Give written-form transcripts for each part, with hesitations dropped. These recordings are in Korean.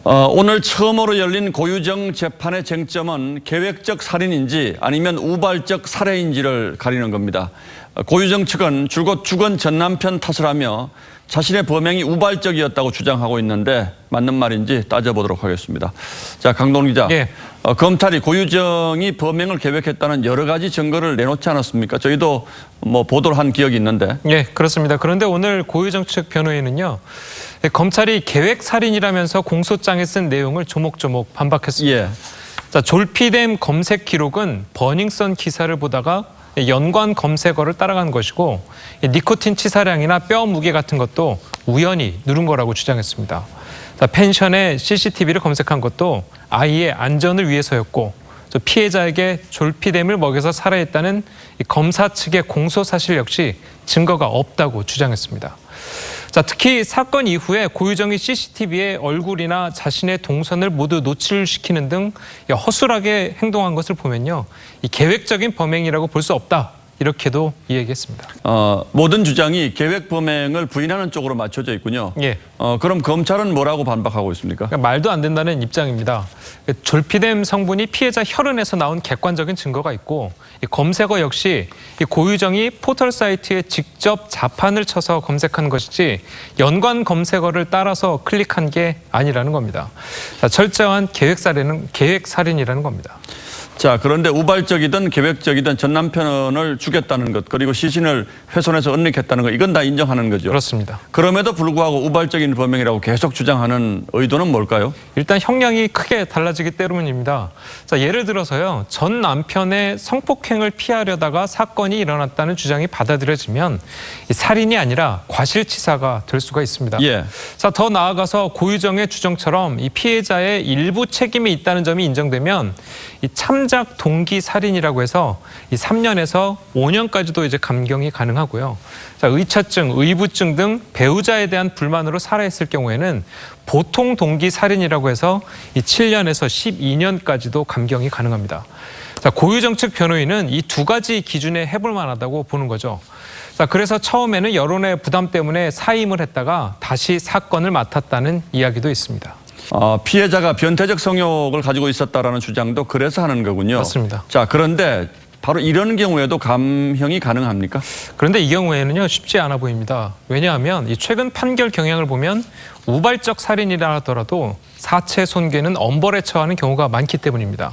오늘 처음으로 열린 고유정 재판의 쟁점은 계획적 살인인지 아니면 우발적 살해인지를 가리는 겁니다. 고유정 측은 줄곧 죽은 전 남편 탓을 하며 자신의 범행이 우발적이었다고 주장하고 있는데 맞는 말인지 따져보도록 하겠습니다. 자, 강동원 기자. 예. 검찰이 고유정이 범행을 계획했다는 여러 가지 증거를 내놓지 않았습니까? 저희도 보도를 한 기억이 있는데. 예, 그렇습니다. 그런데 오늘 고유정 측 변호인은요, 검찰이 계획살인이라면서 공소장에 쓴 내용을 조목조목 반박했습니다. 예. 자, 졸피뎀 검색 기록은 버닝썬 기사를 보다가 연관 검색어를 따라간 것이고 니코틴 치사량이나 뼈 무게 같은 것도 우연히 누른 거라고 주장했습니다. 자, 펜션에 CCTV를 검색한 것도 아이의 안전을 위해서였고 피해자에게 졸피뎀을 먹여서 살해했다는 검사 측의 공소 사실 역시 증거가 없다고 주장했습니다. 자, 특히 사건 이후에 고유정이 CCTV에 얼굴이나 자신의 동선을 모두 노출시키는 등 허술하게 행동한 것을 보면요, 이 계획적인 범행이라고 볼 수 없다. 이렇게도 이야기했습니다. 모든 주장이 계획 범행을 부인하는 쪽으로 맞춰져 있군요. 예. 그럼 검찰은 뭐라고 반박하고 있습니까? 그러니까 말도 안 된다는 입장입니다. 졸피뎀 성분이 피해자 혈흔에서 나온 객관적인 증거가 있고 이 검색어 역시 이 고유정이 포털 사이트에 직접 자판을 쳐서 검색한 것이지 연관 검색어를 따라서 클릭한 게 아니라는 겁니다. 자, 철저한 계획살인이라는 겁니다. 자, 그런데 우발적이든 계획적이든 전 남편을 죽였다는 것, 그리고 시신을 훼손해서 은닉했다는 것, 이건 다 인정하는 거죠. 그렇습니다. 그럼에도 불구하고 우발적인 범행이라고 계속 주장하는 의도는 뭘까요? 일단 형량이 크게 달라지기 때문입니다. 자, 예를 들어서요, 전 남편의 성폭행을 피하려다가 사건이 일어났다는 주장이 받아들여지면 살인이 아니라 과실치사가 될 수가 있습니다. 예. 자, 더 나아가서 고유정의 주장처럼 이 피해자의 일부 책임이 있다는 점이 인정되면 이 참작 동기 살인이라고 해서 이 3년에서 5년까지도 이제 감경이 가능하고요. 자, 의처증, 의부증 등 배우자에 대한 불만으로 살해했을 경우에는 보통 동기 살인이라고 해서 이 7년에서 12년까지도 감경이 가능합니다. 자, 고유정 측 변호인은 이 두 가지 기준에 해볼 만하다고 보는 거죠. 자, 그래서 처음에는 여론의 부담 때문에 사임을 했다가 다시 사건을 맡았다는 이야기도 있습니다. 피해자가 변태적 성욕을 가지고 있었다라는 주장도 그래서 하는 거군요. 맞습니다. 자, 그런데 바로 이런 경우에도 감형이 가능합니까? 그런데 이 경우에는요, 쉽지 않아 보입니다. 왜냐하면 이 최근 판결 경향을 보면 우발적 살인이라 하더라도 사체 손괴는 엄벌에 처하는 경우가 많기 때문입니다.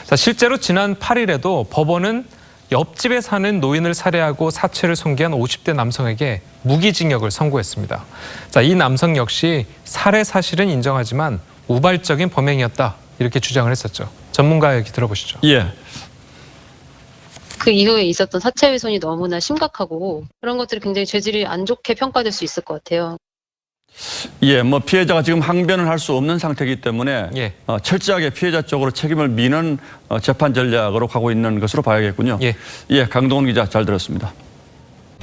자, 실제로 지난 8일에도 법원은 옆집에 사는 노인을 살해하고 사체를 손괴한 50대 남성에게 무기징역을 선고했습니다. 자, 이 남성 역시 살해 사실은 인정하지만 우발적인 범행이었다, 이렇게 주장을 했었죠. 전문가 얘기 들어보시죠. 예. 그 이후에 있었던 사체 훼손이 너무나 심각하고 그런 것들이 굉장히 죄질이 안 좋게 평가될 수 있을 것 같아요. 예, 피해자가 지금 항변을 할 수 없는 상태이기 때문에 예. 철저하게 피해자 쪽으로 책임을 미는 재판 전략으로 가고 있는 것으로 봐야겠군요. 예. 예, 강동원 기자 잘 들었습니다.